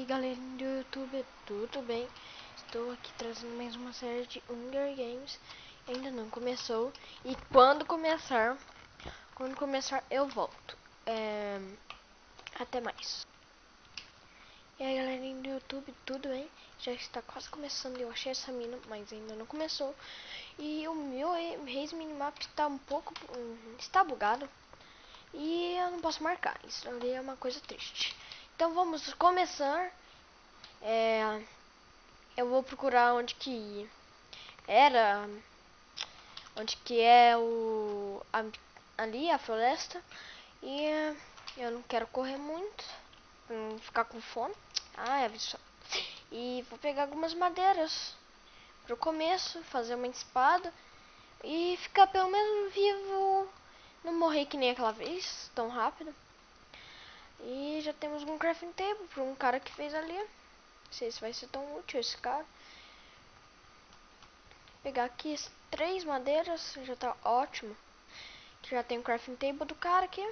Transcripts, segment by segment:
aí galerinha do YouTube, tudo bem? Estou aqui trazendo mais uma série de Hunger Games. Ainda não começou. E quando começar eu volto. Até mais. E aí galerinha do YouTube, tudo bem? Já está quase começando. Eu achei essa mina, mas ainda não começou. E o meu Race Minimap está está bugado. E eu não posso marcar. Isso ali é uma coisa triste. Então vamos começar. Eu vou procurar onde que é ali a floresta. E eu não quero correr muito, pra não ficar com fome. É só. E vou pegar algumas madeiras pro começo, fazer uma espada e ficar pelo menos vivo, não morrer que nem aquela vez, tão rápido. E já temos um crafting table para um cara que fez ali. Não sei se vai ser tão útil esse cara. Pegar aqui 3 madeiras, já tá ótimo. Já tem o crafting table do cara aqui.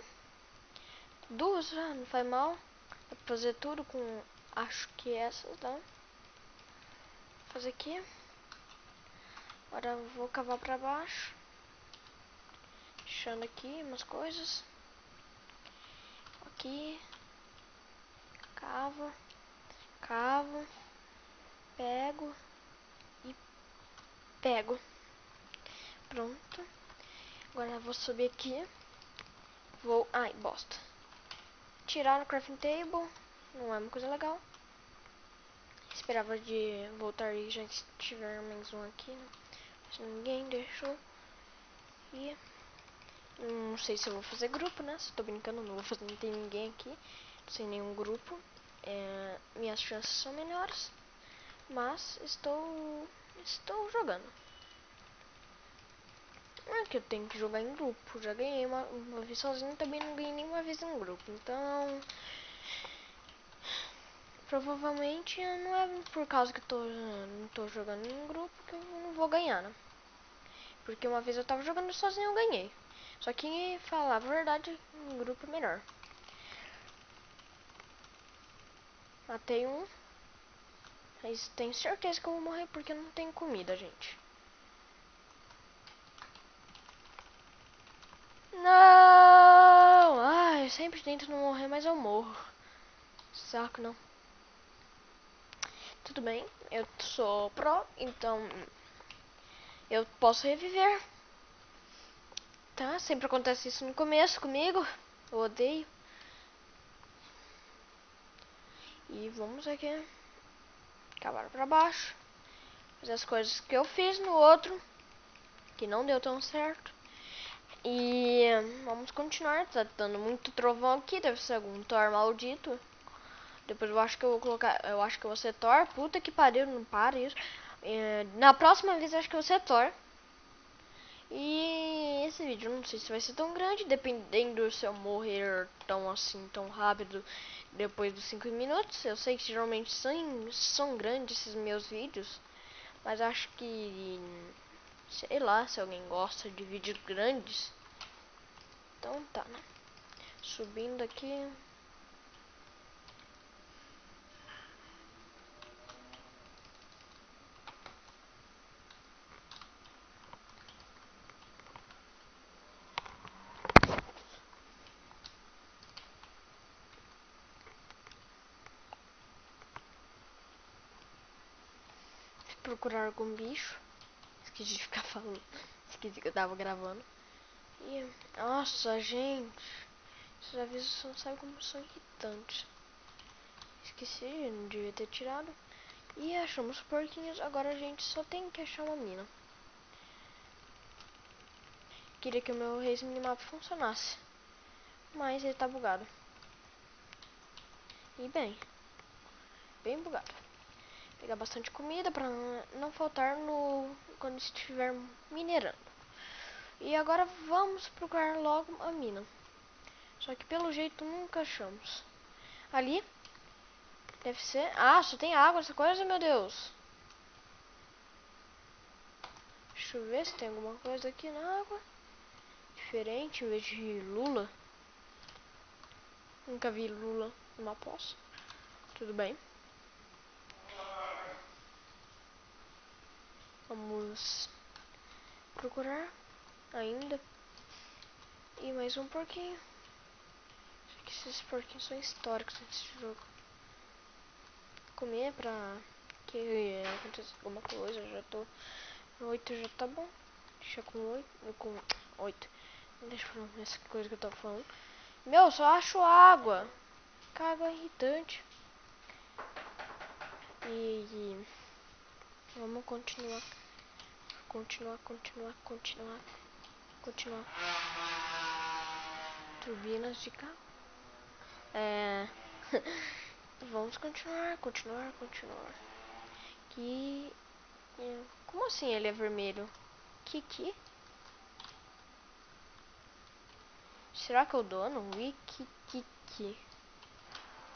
2 já, não faz mal. Dá pra fazer tudo com, acho que essas, tá? Vou fazer aqui. Agora eu vou cavar pra baixo. Deixando aqui umas coisas. Aqui. Cavo. Pego. E pego. Pronto. Agora eu vou subir aqui. Ai, bosta. Tirar o crafting table. Não é uma coisa legal. Esperava de voltar e já tiver mais um aqui, né? Mas ninguém deixou. E não sei se eu vou fazer grupo, né? Se eu tô brincando, não vou fazer, não tem ninguém aqui. Sem nenhum grupo. Minhas chances são menores. Mas estou jogando. Não é que eu tenho que jogar em grupo. Já ganhei uma vez sozinho, também não ganhei nenhuma vez em grupo. Então, provavelmente não é por causa que eu não tô jogando em grupo que eu não vou ganhar, né? Porque uma vez eu tava jogando sozinho e eu ganhei. Só que, falar a verdade, em grupo é melhor. Matei um. Mas tenho certeza que eu vou morrer porque eu não tenho comida, gente. Não! Ai, eu sempre tento não morrer, mas eu morro. Saco, não. Tudo bem, eu sou pro, então eu posso reviver. Tá? Sempre acontece isso no começo comigo. Eu odeio. E vamos aqui. Cavar pra baixo. Fazer as coisas que eu fiz no outro. Que não deu tão certo. E vamos continuar. Tá dando muito trovão aqui. Deve ser algum Thor maldito. Depois eu acho que eu vou colocar. Eu acho que eu vou ser Thor. Puta que pariu, não para isso. Na próxima vez eu acho que eu vou ser Thor. E esse vídeo não sei se vai ser tão grande, dependendo se eu morrer tão rápido depois dos 5 minutos. Eu sei que geralmente são grandes esses meus vídeos, mas acho que, sei lá, se alguém gosta de vídeos grandes, então tá, né? Subindo aqui. Procurar algum bicho. Esqueci de ficar falando. Esqueci que eu tava gravando. E, nossa, gente. Esses avisos não sabem como são irritantes. Esqueci, não devia ter tirado. E achamos porquinhos. Agora a gente só tem que achar uma mina. Queria que o meu Race Minimap funcionasse. Mas ele tá bugado. E bem bugado. Pegar bastante comida pra não faltar quando estiver minerando. E agora vamos procurar logo a mina. Só que pelo jeito nunca achamos. Ali deve ser. Só tem água essa coisa, meu Deus. Deixa eu ver se tem alguma coisa aqui na água. Diferente, em vez de lula. Nunca vi lula numa poça. Tudo bem. Vamos procurar ainda. E mais um porquinho. Acho que esses porquinhos são históricos nesse jogo. Comer pra que aconteça alguma coisa. Já tô no 8, já tá bom. Deixa com 8. Com 8. Deixa eu ver essa coisa que eu tava falando. Meu, só acho água. Água irritante. E vamos continuar. Continuar. Turbinas de carro. Vamos continuar. Que... Como assim ele é vermelho? Kiki? Será que é o dono? Wikikiki.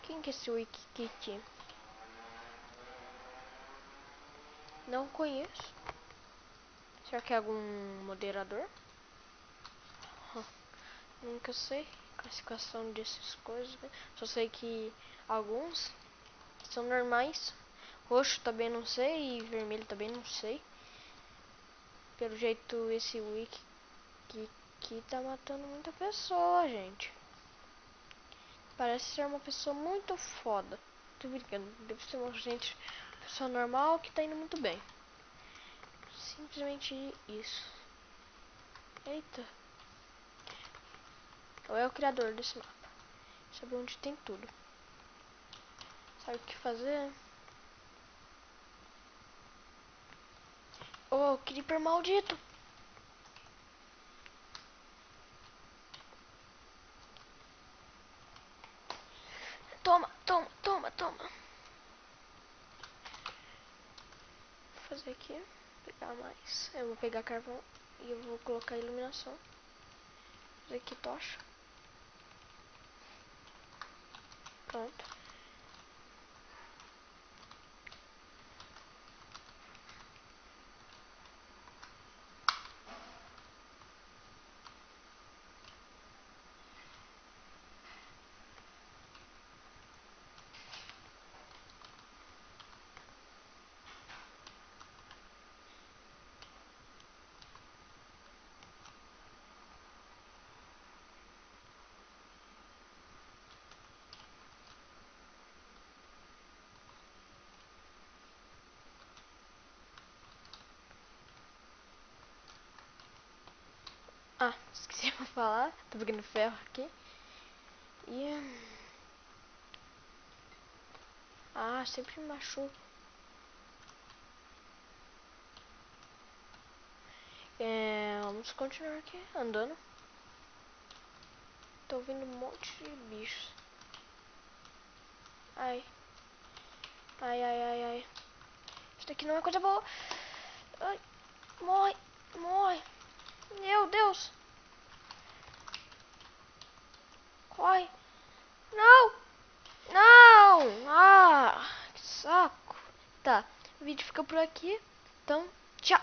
Quem que é esse Wikikiki? Não conheço. Será que é algum moderador? Nunca sei. Classificação dessas coisas. Só sei que alguns são normais. Roxo também não sei. E vermelho também não sei. Pelo jeito esse Wiki que tá matando muita pessoa, gente. Parece ser uma pessoa muito foda. Tô brincando. Deve ser uma pessoa normal que tá indo muito bem. Simplesmente isso. Eita. Ou é o criador desse mapa. Sabe onde tem tudo. Sabe o que fazer? Oh, creeper maldito. Toma. Vou fazer aqui. Pegar mais. Eu vou pegar carvão e eu vou colocar iluminação. Fazer aqui tocha. Pronto. Ah, esqueci de falar. Tô pegando ferro aqui. E... Ah, sempre me machuco. Vamos continuar aqui, andando. Tô ouvindo um monte de bichos. Ai. Isso daqui não é coisa boa. Ai. Morre. Meu Deus. Corre. Não. Ah, que saco. Tá, o vídeo fica por aqui. Então, tchau.